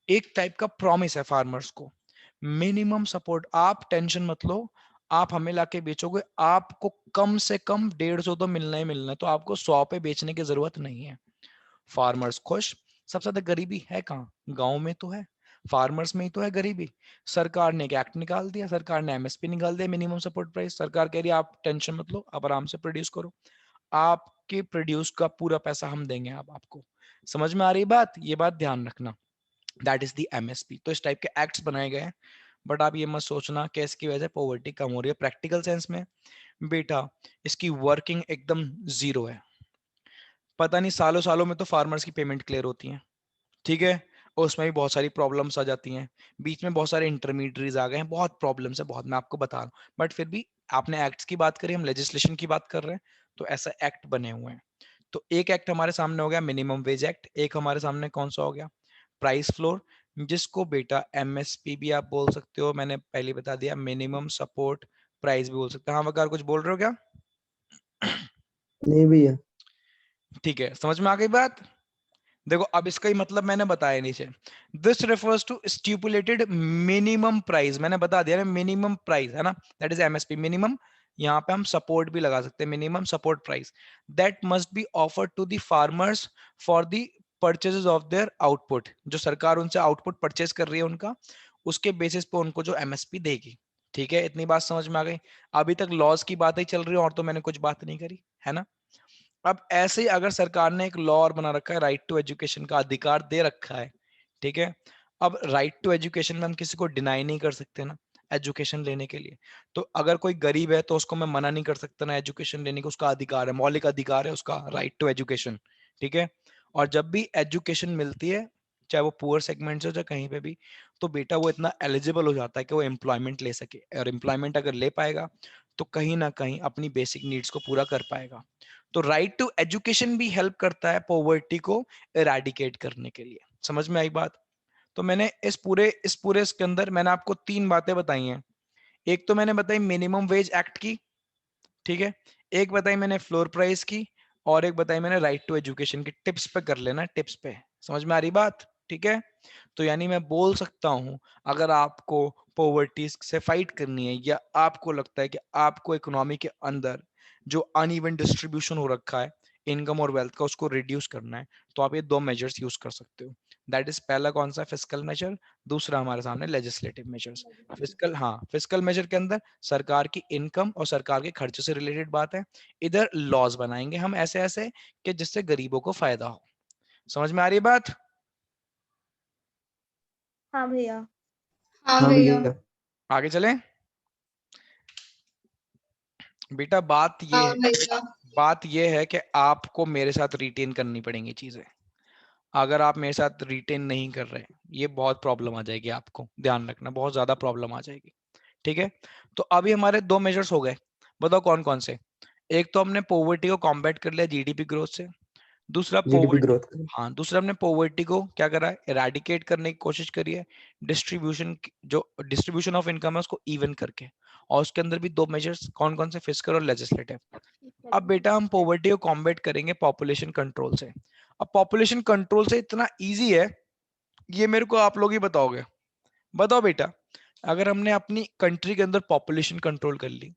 Speaker 2: एक टाइप का प्रॉमिस है फार्मर्स को, मिनिमम सपोर्ट। आप टेंशन मत लो, आप हमें लाके बेचोगे, आपको कम से कम 150 तो मिलना ही मिलना है, तो आपको 100 पे बेचने की जरूरत नहीं है। फार्मर्स खुश। सबसे ज्यादा गरीबी है कहाँ? गांव में तो है, फार्मर्स में ही तो है गरीबी। सरकार ने एक एक्ट निकाल दिया, सरकार ने एमएसपी निकाल दिया, मिनिमम सपोर्ट प्राइस। सरकार कह रही है आप टेंशन मत लो, आप आराम से प्रोड्यूस करो, आपके प्रोड्यूस का पूरा पैसा हम देंगे आप आपको। समझ में आ रही बात? ये बात ध्यान रखना, दैट इज द एमएसपी। तो इस टाइप के एक्ट्स बनाए गए हैं। बट आप ये मत सोचना कि इसकी वजह से पॉवर्टी कम हो रही है। प्रैक्टिकल सेंस में बेटा इसकी वर्किंग एकदम जीरो है। पता नहीं सालों सालों में तो फार्मर्स की पेमेंट क्लियर होती है, ठीक है। और उसमें भी बहुत सारी प्रॉब्लम्स आ जाती हैं, बीच में बहुत सारे इंटरमीडियरीज आ गए हैं, बहुत प्रॉब्लम्स है, बहुत, मैं आपको बता रहा हूँ। बट फिर भी आपने एक्ट्स की बात करी, हम लेजिस्लेशन की बात कर रहे हैं, तो ऐसा एक्ट बने हुए हैं। तो एक एक्ट हमारे सामने हो गया मिनिमम वेज एक्ट, एक हमारे सामने कौन सा हो गया? प्राइस फ्लोर, जिसको बेटा एमएसपी भी आप बोल सकते हो, मैंने पहले बता दिया, मिनिमम सपोर्ट प्राइस भी बोल सकते हैं। हाँ वकार कुछ बोल रहे हो क्या?
Speaker 1: नहीं भैया।
Speaker 2: ठीक है, समझ में आ गई बात? देखो अब इसका ही मतलब मैंने बताया नीचे, this refers to stipulated minimum price. मैंने बता दिया ना, मिनिमम प्राइस है ना, दैट इज एमएसपी मिनिमम। यहाँ पे हम सपोर्ट भी लगा सकते हैं, minimum support price that must be offered to the farmers for the purchases of their output. जो सरकार उनसे आउटपुट परचेज कर रही है उनका, उसके बेसिस पे उनको जो एमएसपी देगी, ठीक है। इतनी बात समझ में आ गई? अभी तक लॉज की बात ही चल रही है और तो मैंने कुछ बात नहीं करी है ना। अब ऐसे ही अगर सरकार ने एक लॉ और बना रखा है, राइट टू एजुकेशन का अधिकार दे रखा है, ठीक है। अब राइट टू एजुकेशन में हम किसी को डिनाई नहीं कर सकते ना एजुकेशन लेने के लिए। तो अगर कोई गरीब है तो उसको मैं मना नहीं कर सकता ना एजुकेशन लेने का, उसका अधिकार है, मौलिक अधिकार है उसका, राइट टू एजुकेशन, ठीक है। और जब भी एजुकेशन मिलती है, चाहे वो पुअर सेगमेंट से चाहे कहीं पे भी, तो बेटा वो इतना एलिजिबल हो जाता है कि वो एम्प्लॉयमेंट ले सके, और एम्प्लॉयमेंट अगर ले पाएगा तो कहीं ना कहीं अपनी बेसिक नीड्स को पूरा कर पाएगा। तो राइट टू एजुकेशन भी हेल्प करता है पॉवर्टी को इरेडिकेट करने के लिए। समझ में आई बात? तो मैंने इस पूरे इसके अंदर मैंने आपको 3 बातें बताई हैं। एक तो मैंने बताई मिनिमम वेज एक्ट की, ठीक है। एक बताई मैंने फ्लोर प्राइस की, और एक बताई मैंने राइट टू एजुकेशन की। टिप्स पे कर लेना, टिप्स पे। समझ में आ रही बात? ठीक है। तो यानी मैं बोल सकता हूं, अगर आपको पॉवर्टी से फाइट करनी है, या आपको लगता है कि आपको इकोनॉमी के अंदर जो अनइवन डिस्ट्रीब्यूशन हो रखा है इनकम और वेल्थ का, उसको रिड्यूस करना है, तो आप ये 2 मेजर्स यूज कर सकते हो। दैट इज, पहला कौन सा? Fiscal measure. दूसरा हमारे सामने लेजिस्लेटिव मेजर्स। फिस्कल, हाँ, फिस्कल मेजर के अंदर सरकार की इनकम और सरकार के खर्चे से रिलेटेड बात है। इधर लॉज बनाएंगे हम ऐसे ऐसे कि जिससे गरीबों को फायदा हो। समझ में आ रही है बात?
Speaker 3: हाँ भैया।
Speaker 4: हाँ
Speaker 1: हाँ
Speaker 4: भैया।
Speaker 1: भैया।
Speaker 2: आगे चलें बेटा।
Speaker 4: हाँ भैया।
Speaker 2: बात ये है कि आपको मेरे साथ रिटेन करनी पड़ेंगी चीजें। अगर आप मेरे साथ रिटेन नहीं कर रहे, ये बहुत प्रॉब्लम आ जाएगी, आपको ध्यान रखना, बहुत ज्यादा प्रॉब्लम आ जाएगी, ठीक है। तो अभी हमारे 2 मेजर्स हो गए, बताओ कौन कौन से? एक तो हमने पॉवर्टी को कॉम्बैट कर लिया जीडीपी ग्रोथ से। दूसरा
Speaker 1: जीडीपी
Speaker 2: पॉवर्टी,
Speaker 1: ग्रोथ।
Speaker 2: हाँ, दूसरा हमने पॉवर्टी को क्या करा है? इरेडिकेट करने की कोशिश करी है, जो डिस्ट्रीब्यूशन ऑफ इनकम है उसको इवन करके। और उसके अंदर भी 2 मेजर्स कौन कौन से? फिस्कल और लेजिस्लेटिव। अब बेटा हम पॉवर्टी को कॉम्बैट करेंगे पॉपुलेशन कंट्रोल से। अब पॉपुलेशन कंट्रोल से इतना इजी है, ये मेरे को आप लोग ही बताओगे। बताओ बेटा, अगर हमने अपनी कंट्री के अंदर पॉपुलेशन कंट्रोल कर ली,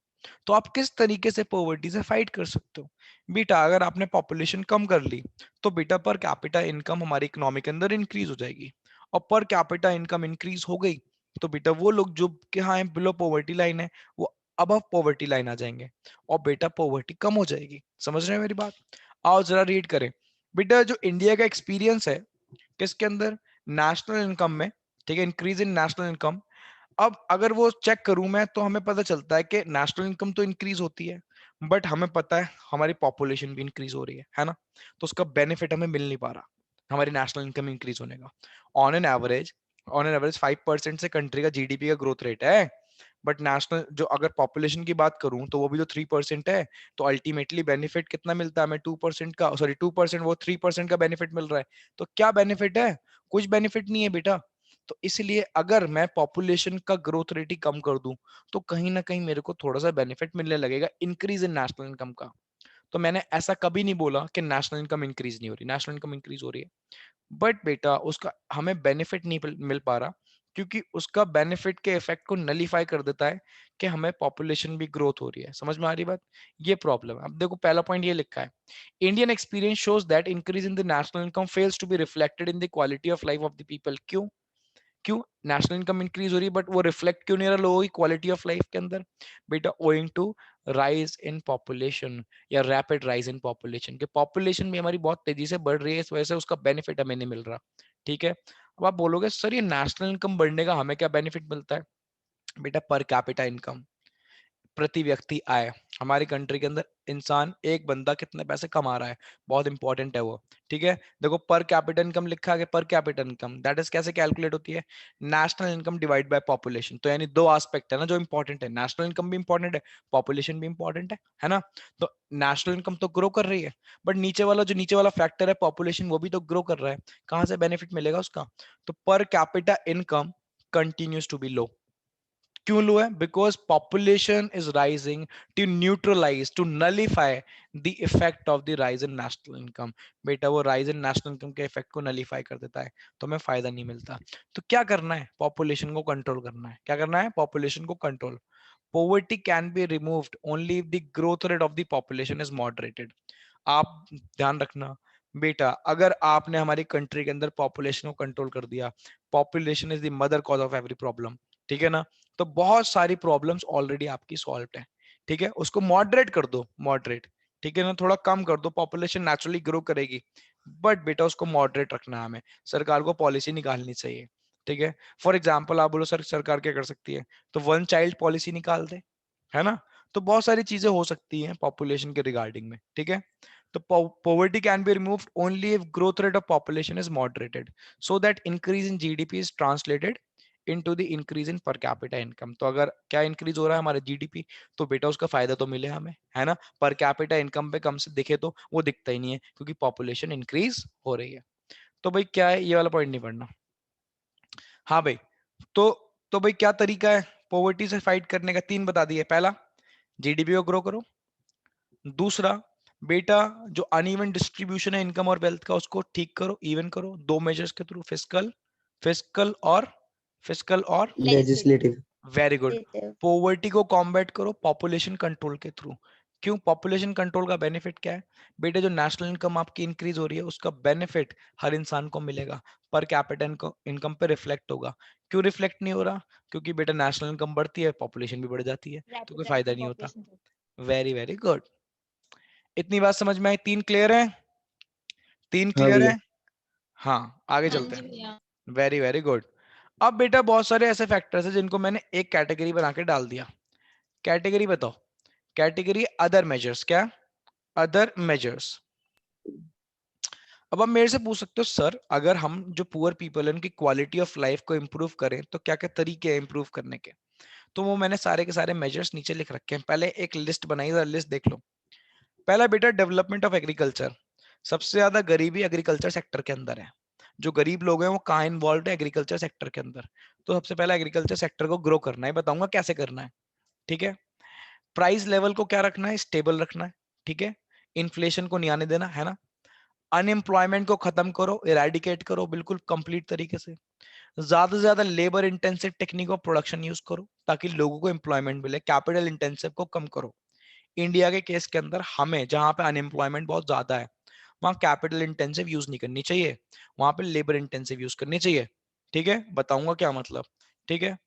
Speaker 2: तो आप किस तरीके से पॉवर्टी से फाइट कर सकते हो? बेटा अगर आपने पॉपुलेशन कम कर ली तो बेटा पर कैपिटा इनकम हमारी इकोनॉमी के अंदर इंक्रीज हो जाएगी, और पर कैपिटा इनकम इंक्रीज हो गई तो बेटा वो लोग जो कि हाँ बिलो पॉवर्टी लाइन है वो अबव पॉवर्टी लाइन आ जाएंगे, और बेटा पॉवर्टी कम हो जाएगी। समझ रहे हैं मेरी बात? आओ जरा रीड करें बेटा जो इंडिया का एक्सपीरियंस है किसके अंदर, नेशनल इनकम में, ठीक है, इंक्रीज इन नेशनल इनकम। अब अगर वो चेक करूं मैं तो हमें पता चलता है कि नेशनल इनकम तो इंक्रीज होती है बट हमें पता है हमारी पॉपुलेशन भी इंक्रीज हो रही है ना, तो उसका बेनिफिट हमें मिल नहीं पा रहा हमारी नेशनल इनकम इंक्रीज होने का। ऑन एन एवरेज 5% से कंट्री का जीडीपी का ग्रोथ रेट है, बट नेशनल जो अगर पॉपुलेशन की बात करूं तो वो भी तो 3% है, तो अल्टीमेटली बेनिफिट कितना मिलता है हमें 2% का, सॉरी 2%, वो 3% का बेनिफिट मिल रहा है। तो क्या बेनिफिट है? कुछ बेनिफिट नहीं है बेटा। तो इसलिए अगर मैं पॉपुलेशन का ग्रोथ रेट ही कम कर दूं तो कहीं ना कहीं मेरे को थोड़ा सा बेनिफिट मिलने लगेगा इंक्रीज इन नेशनल इनकम का। तो मैंने ऐसा कभी नहीं बोला कि नेशनल इनकम इंक्रीज नहीं हो रही, नेशनल इनकम इंक्रीज हो रही है, बट बेटा उसका हमें बेनिफिट नहीं मिल पा रहा क्योंकि उसका बेनिफिट के इफेक्ट को नलीफाई कर देता है कि हमें पॉपुलेशन भी ग्रोथ हो रही है। समझ में आ रही बात? ये प्रॉब्लम है। अब देखो पहला पॉइंट ये लिखा है, Indian experience shows that increase in the national income fails to be reflected in the quality of life of the people. क्यों? क्यों नेशनल इनकम इंक्रीज हो रही है बट वो रिफ्लेक्ट क्यों नहीं रहा लोगों की क्वालिटी ऑफ लाइफ के अंदर? बेटा owing to rise in population या रैपिड राइज इन पॉपुलेशन, के पॉपुलेशन भी हमारी बहुत तेजी से बढ़ रही है, इस वजह से उसका बेनिफिट हमें नहीं मिल रहा। ठीक है, अब आप बोलोगे सर ये नेशनल इनकम बढ़ने का हमें क्या बेनिफिट मिलता है? बेटा पर कैपिटा इनकम, प्रति व्यक्ति आय, हमारी कंट्री के अंदर इंसान एक बंदा कितने पैसे कमा रहा है, बहुत इंपॉर्टेंट है वो। ठीक है, देखो पर कैपिटा इनकम लिखा है, पर कैपिटा इनकम दैट इज कैसे कैलकुलेट होती है? National income divide by population. तो यानी दो एस्पेक्ट है ना जो इंपॉर्टेंट है, नेशनल इनकम भी इंपॉर्टेंट है, पॉपुलेशन भी इंपॉर्टेंट है ना। तो नेशनल इनकम तो ग्रो कर रही है बट नीचे वाला जो नीचे वाला फैक्टर है पॉपुलेशन वो भी तो ग्रो कर रहा है, कहां से बेनिफिट मिलेगा उसका? तो per capita income continues to be low. क्यों लो है? Because population is rising to neutralise, to nullify the effect of the rise in national income. बेटा वो राइज इन नेशनल इनकम के इफेक्ट को नलीफाई कर देता है, तो हमें फायदा नहीं मिलता। तो क्या करना है? पॉपुलेशन को कंट्रोल करना है। क्या करना है? पॉपुलेशन को control. Poverty can be removed only if the growth rate of the population is moderated. आप ध्यान रखना बेटा, अगर आपने हमारी कंट्री के अंदर पॉपुलेशन को कंट्रोल कर दिया, population is the mother cause of every problem, ठीक है ना, तो बहुत सारी प्रॉब्लम्स ऑलरेडी आपकी सॉल्व है। ठीक है, उसको मॉडरेट कर दो, मॉडरेट, ठीक है ना, थोड़ा कम कर दो, पॉपुलेशन नेचुरली ग्रो करेगी बट बेटा उसको मॉडरेट रखना है हमें, सरकार को पॉलिसी निकालनी चाहिए। ठीक है, फॉर एग्जाम्पल आप बोलो सर सरकार क्या कर सकती है, तो वन चाइल्ड पॉलिसी निकाल दे, है ना। तो बहुत सारी चीजें हो सकती हैं पॉपुलेशन के रिगार्डिंग में। ठीक है, तो poverty can be removed only if growth rate of population is moderated so that increase in GDP is translated into the increase in per capita income। तो अगर क्या इंक्रीज हो रहा है हमारा जीडीपी तो बेटा उसका फायदा तो मिले हमें, है ना। पर कैपिटा इनकम पे कम से दिखे तो वो दिखता ही नहीं है क्योंकि पॉपुलेशन इंक्रीज हो रही है। तो भाई क्या है, ये वाला पॉइंट नहीं पढ़ना। हाँ भाई, तो भाई क्या तरीका है पॉवर्टी से फाइट करने का? 3 बता दिए। पहला, जीडीपी को ग्रो करो। दूसरा बेटा, जो अनइवन डिस्ट्रीब्यूशन है इनकम और वेल्थ का उसको ठीक करो, इवन करो, 2 मेजर्स के थ्रू, फिस्कल फिस्कल और फिस्कल और
Speaker 1: legislative.
Speaker 2: Very good.
Speaker 3: Legislative.
Speaker 2: Poverty को कॉम्बैट करो पॉपुलेशन कंट्रोल के थ्रू। क्यों? पॉपुलेशन कंट्रोल का बेनिफिट क्या है? बेटे जो नेशनल इनकम आपकी इंक्रीज हो रही है उसका बेनिफिट हर इंसान को मिलेगा, पर कैपिटा इनकम पे रिफ्लेक्ट होगा। क्यों रिफ्लेक्ट नहीं हो रहा? क्योंकि बेटा नेशनल इनकम बढ़ती है पॉपुलेशन भी बढ़ जाती है, तो कोई
Speaker 3: Rapid rise
Speaker 2: फायदा
Speaker 3: in
Speaker 2: नहीं होता।
Speaker 3: population growth.
Speaker 2: Very very good, इतनी बात समझ में आई? 3 क्लियर है? 3
Speaker 1: हाँ
Speaker 2: क्लियर
Speaker 1: भैया।
Speaker 2: है? हाँ, आगे
Speaker 4: हाँ
Speaker 2: चलते
Speaker 4: जी
Speaker 2: हैं।
Speaker 4: भैया।
Speaker 2: Very very good. अब बेटा बहुत सारे ऐसे फैक्टर्स हैं जिनको मैंने एक कैटेगरी बना के डाल दिया। कैटेगरी बताओ, कैटेगरी अदर मेजर्स। क्या? Other measures. अब आप मेरे से पूछ सकते हो सर अगर हम जो पुअर पीपल है उनकी क्वालिटी ऑफ लाइफ को इंप्रूव करें तो क्या क्या तरीके हैं इंप्रूव करने के? तो वो मैंने सारे के सारे मेजर्स नीचे लिख रखे हैं। पहले एक लिस्ट बनाई, लिस्ट देख लो। पहला बेटा डेवलपमेंट ऑफ एग्रीकल्चर। सबसे ज्यादा गरीबी एग्रीकल्चर सेक्टर के अंदर है। जो गरीब लोग हैं वो कहाँ इन्वॉल्व है? एग्रीकल्चर सेक्टर के अंदर। तो सबसे पहला एग्रीकल्चर सेक्टर को ग्रो करना है, बताऊंगा कैसे करना है। ठीक है, प्राइस लेवल को क्या रखना है? स्टेबल रखना है। ठीक है, इन्फ्लेशन को नहीं आने देना, है ना। अनएम्प्लॉयमेंट को खत्म करो, इरेडिकेट करो बिल्कुल कंप्लीट तरीके से। ज्यादा से ज्यादा labour intensive technique of production use करो ताकि लोगों को एम्प्लॉयमेंट मिले, कैपिटल इंटेंसिव को कम करो। इंडिया के केस के अंदर हमें जहां पे अनएम्प्लॉयमेंट बहुत ज्यादा है वहां कैपिटल इंटेंसिव यूज नहीं करनी चाहिए, वहां पे लेबर इंटेंसिव यूज करनी चाहिए। ठीक है, बताऊंगा क्या मतलब। ठीक है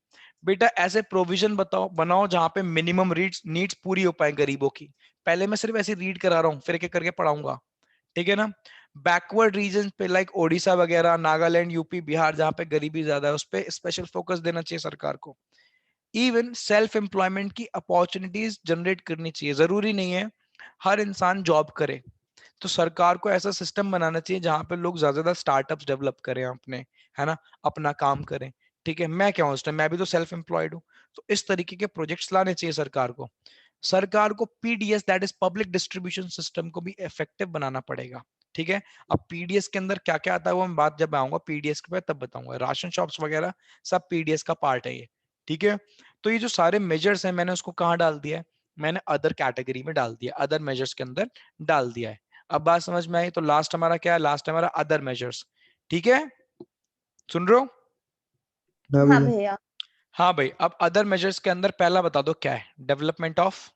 Speaker 2: बेटा, ऐसे प्रोविजन बताओ बनाओ जहां पे मिनिमम नीड्स पूरी हो पाए गरीबों की। पहले मैं सिर्फ ऐसे रीड करा रहा हूँ, फिर एक एक करके पढ़ाऊंगा। ठीक है ना। बैकवर्ड रीजन पे लाइक ओडिशा वगैरह, नागालैंड, यूपी, बिहार, जहां पे गरीबी ज्यादा है उस पर स्पेशल फोकस देना चाहिए सरकार को। इवन सेल्फ एम्प्लॉयमेंट की अपॉर्चुनिटीज जनरेट करनी चाहिए, जरूरी नहीं है हर इंसान जॉब करे। तो सरकार को ऐसा सिस्टम बनाना चाहिए जहां पे लोग ज्यादा ज्यादा स्टार्टअप्स डेवलप करें अपने, है ना, अपना काम करें। ठीक है, मैं क्या हूँ उस टाइम, मैं भी तो सेल्फ एम्प्लॉयड हूँ। तो इस तरीके के प्रोजेक्ट्स लाने चाहिए सरकार को। सरकार को PDS that is public distribution system को भी इफेक्टिव बनाना पड़ेगा। ठीक है, अब पीडीएस के अंदर क्या क्या आता है वो मैं बात जब आऊंगा पीडीएस के बाद तब बताऊंगा। राशन शॉप्स वगैरह सब पीडीएस का पार्ट है ये। ठीक है, तो ये जो सारे मेजर्स हैं मैंने उसको कहाँ डाल दिया है, मैंने अदर कैटेगरी में डाल दिया, अदर मेजर्स के अंदर डाल दिया है। अब बात समझ में आई, तो लास्ट हमारा क्या है, लास्ट हमारा अदर मेजर्स। ठीक है, सुन रहे हो।
Speaker 1: हाँ
Speaker 3: हाँ
Speaker 1: भैया।
Speaker 3: भैया।
Speaker 2: हाँ भाई, अब अदर मेजर्स के अंदर पहला बता दो क्या है, डेवलपमेंट ऑफ,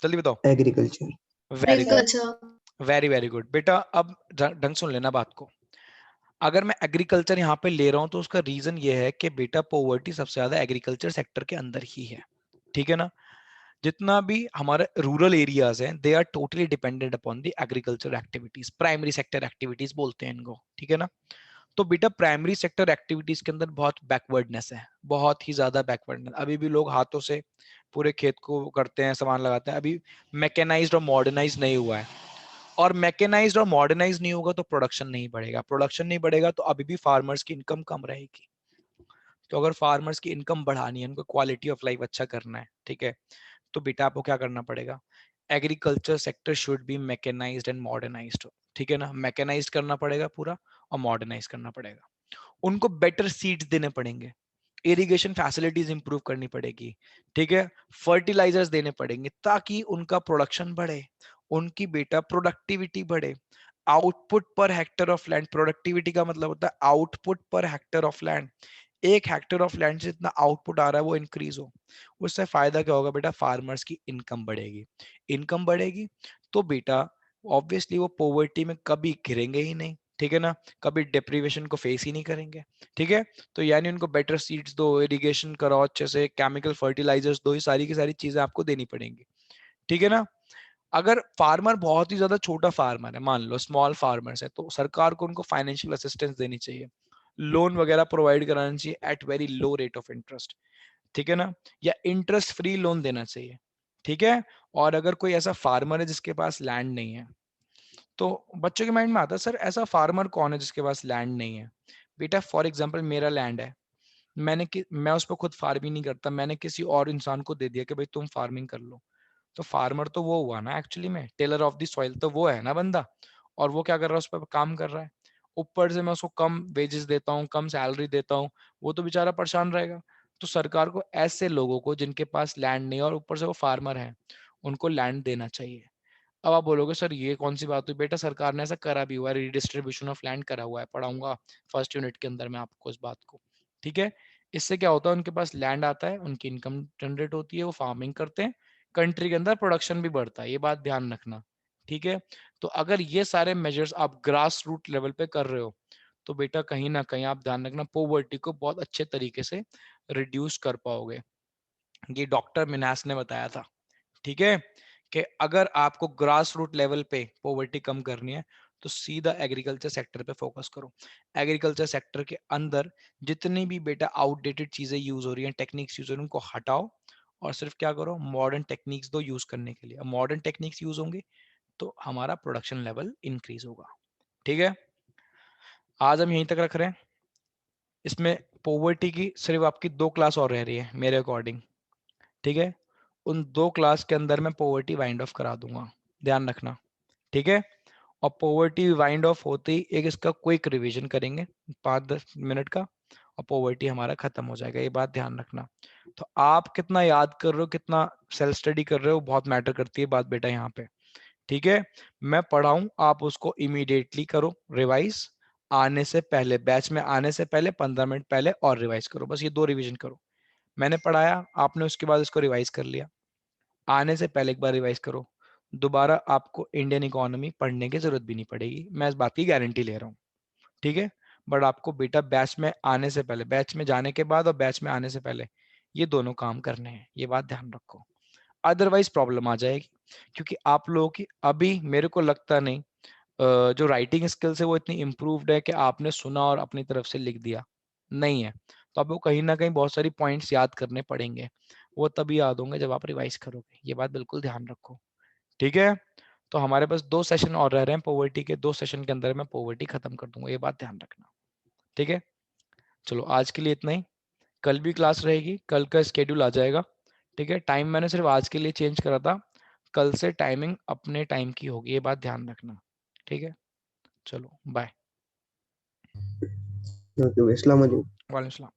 Speaker 2: जल्दी बताओ।
Speaker 1: Agriculture.
Speaker 2: Very good,
Speaker 4: agriculture.
Speaker 2: Very very good बेटा। अब ढंग सुन लेना बात को। अगर मैं एग्रीकल्चर यहाँ पे ले रहा हूँ तो उसका रीजन ये है कि बेटा पोवर्टी सबसे ज्यादा एग्रीकल्चर सेक्टर के अंदर ही है। ठीक है ना। जितना भी हमारे रूरल एरियाज हैं they are totally dependent upon the agriculture activities, primary sector activities बोलते हैं इनको। ठीक है ना। तो बेटा प्राइमरी सेक्टर एक्टिविटीज के अंदर बहुत बैकवर्डनेस है, बहुत ही ज्यादा बैकवर्डनेस। अभी भी लोग हाथों से पूरे खेत को करते हैं, सामान लगाते हैं, अभी मैकेनाइज्ड और मॉडर्नाइज नहीं हुआ है। और मैकेनाइज्ड और मॉडर्नाइज नहीं होगा तो प्रोडक्शन नहीं बढ़ेगा, प्रोडक्शन नहीं बढ़ेगा तो अभी भी फार्मर्स की इनकम कम रहेगी। तो अगर फार्मर्स की इनकम बढ़ानी है, उनको क्वालिटी ऑफ लाइफ अच्छा करना है, ठीक है, तो बेटा आपको क्या करना पड़ेगा, agriculture sector should be mechanized and modernized. ठीक है ना, मैकेनाइज्ड करना पड़ेगा पूरा और मॉडर्नाइज करना पड़ेगा। उनको बेटर सीड्स देने पड़ेंगे, इरिगेशन फैसिलिटीज इंप्रूव करनी पड़ेगी। ठीक है, फर्टिलाइजर्स देने पड़ेंगे ताकि उनका प्रोडक्शन बढ़े, उनकी बेटा प्रोडक्टिविटी बढ़े। Output per hectare of land, productivity का मतलब होता है output per hectare of land. एक हेक्टर ऑफ लैंड से जितना आउटपुट आ रहा है वो इंक्रीज हो, उससे फायदा क्या होगा बेटा, फार्मर्स की इनकम बढ़ेगी। इनकम बढ़ेगी तो बेटा ऑब्वियसली वो पॉवर्टी में कभी गिरेंगे ही नहीं। ठीक है ना, कभी डिप्रीवेशन को फेस ही नहीं करेंगे। ठीक है, तो यानी उनको बेटर सीड्स दो, इरिगेशन कराओ अच्छे से, केमिकल फर्टिलाइजर्स दो, ये सारी की सारी चीजें आपको देनी पड़ेंगी। ठीक है ना। अगर फार्मर बहुत ही ज्यादा छोटा फार्मर है, मान लो स्मॉल फार्मर्स है, तो सरकार को उनको फाइनेंशियल असिस्टेंस देनी चाहिए, लोन वगैरह प्रोवाइड कराना चाहिए at very low rate of interest. ठीक है ना, या इंटरेस्ट फ्री लोन देना चाहिए। ठीक है, और अगर कोई ऐसा फार्मर है जिसके पास लैंड नहीं है, तो बच्चों के माइंड में आता है सर ऐसा फार्मर कौन है जिसके पास लैंड नहीं है। बेटा फॉर एग्जांपल मेरा लैंड है, मैं उस पर खुद फार्मिंग नहीं करता, मैंने किसी और इंसान को दे दिया कि भाई तुम फार्मिंग कर लो। तो फार्मर तो वो हुआ ना एक्चुअली में, टेलर ऑफ द सॉइल तो वो है ना बंदा। और वो क्या कर रहा है, उस पर काम कर रहा है। ऊपर से मैं उसको कम वेजेस देता हूँ, कम सैलरी देता हूँ, वो तो बेचारा परेशान रहेगा। तो सरकार को ऐसे लोगों को जिनके पास लैंड नहीं है और ऊपर से वो फार्मर है, उनको लैंड देना चाहिए। अब आप बोलोगे सर ये कौन सी बात हुई, बेटा सरकार ने ऐसा करा भी हुआ है, रीडिस्ट्रीब्यूशन ऑफ लैंड करा हुआ है, पढ़ाऊंगा फर्स्ट यूनिट के अंदर मैं आपको इस बात को। ठीक है, इससे क्या होता है, उनके पास लैंड आता है, उनकी इनकम जनरेट होती है, वो फार्मिंग करते हैं, कंट्री के अंदर प्रोडक्शन भी बढ़ता है, ये बात ध्यान रखना। ठीक है, तो अगर ये सारे मेजर्स आप ग्रास रूट लेवल पे कर रहे हो तो बेटा कहीं ना कहीं आप ध्यान रखना पोवर्टी को बहुत अच्छे तरीके से रिड्यूस कर पाओगे। ये डॉक्टर मिनास ने बताया था। ठीक है, कि अगर आपको ग्रास रूट लेवल पे पॉवर्टी कम करनी है तो सीधा एग्रीकल्चर सेक्टर पे फोकस करो। एग्रीकल्चर सेक्टर के अंदर जितनी भी बेटा आउटडेटेड चीजें यूज हो रही हैं, टेक्निक्स यूज हो रही हैं, उनको हटाओ और सिर्फ क्या करो, मॉडर्न टेक्निक्स दो यूज करने के लिए। मॉडर्न टेक्निक्स यूज होंगे तो हमारा प्रोडक्शन लेवल इंक्रीज होगा। ठीक है, आज हम यहीं तक रख रहे हैं। इसमें पॉवर्टी की सिर्फ आपकी 2 क्लास और रह रही है मेरे अकॉर्डिंग। ठीक है, उन 2 क्लास के अंदर मैं पॉवर्टी वाइंड ऑफ करा दूंगा, ध्यान रखना। ठीक है, और पॉवर्टी वाइंड ऑफ होते ही एक इसका क्विक रिवीजन करेंगे 5-10 मिनट का, और पॉवर्टी हमारा खत्म हो जाएगा, ये बात ध्यान रखना। तो आप कितना याद कर रहे हो, कितना सेल्फ स्टडी कर रहे हो, बहुत मैटर करती है बात बेटा यहाँ पे। ठीक है, मैं पढ़ाऊं आप उसको इमीडिएटली करो रिवाइज, आने से पहले, बैच में आने से पहले 15 मिनट पहले और रिवाइज करो, बस ये 2 रिवीजन करो। मैंने पढ़ाया, आपने उसके बाद इसको रिवाइज कर लिया, आने से पहले एक बार रिवाइज करो, दोबारा आपको इंडियन इकोनॉमी पढ़ने की जरूरत भी नहीं पड़ेगी, मैं इस बात की गारंटी ले रहा हूँ, ठीक है। बट आपको बेटा बैच में आने से पहले, बैच में जाने के बाद और बैच में आने से पहले ये दोनों काम करने हैं, ये बात ध्यान रखो, अदरवाइज प्रॉब्लम आ जाएगी। क्योंकि आप लोगों की अभी मेरे को लगता नहीं जो राइटिंग स्किल्स है वो इतनी इम्प्रूव्ड है कि आपने सुना और अपनी तरफ से लिख दिया, नहीं है। तो आपको कहीं ना कहीं बहुत सारी पॉइंट्स याद करने पड़ेंगे, वो तभी याद होंगे जब आप रिवाइज करोगे, ये बात बिल्कुल ध्यान रखो, ठीक है। तो हमारे पास 2 सेशन और रह रहे हैं पॉवर्टी के, 2 सेशन के अंदर मैं पॉवर्टी खत्म कर दूंगा, ये बात ध्यान रखना, ठीक है। चलो आज के लिए इतना ही, कल भी क्लास रहेगी, कल का स्केड्यूल आ जाएगा, ठीक है। टाइम मैंने सिर्फ आज के लिए चेंज करा था, कल से टाइमिंग अपने टाइम की होगी, ये बात ध्यान रखना, ठीक है। चलो बाय।
Speaker 1: ओके, अस्सलाम वालेकुम।
Speaker 2: वालेकुम सलाम।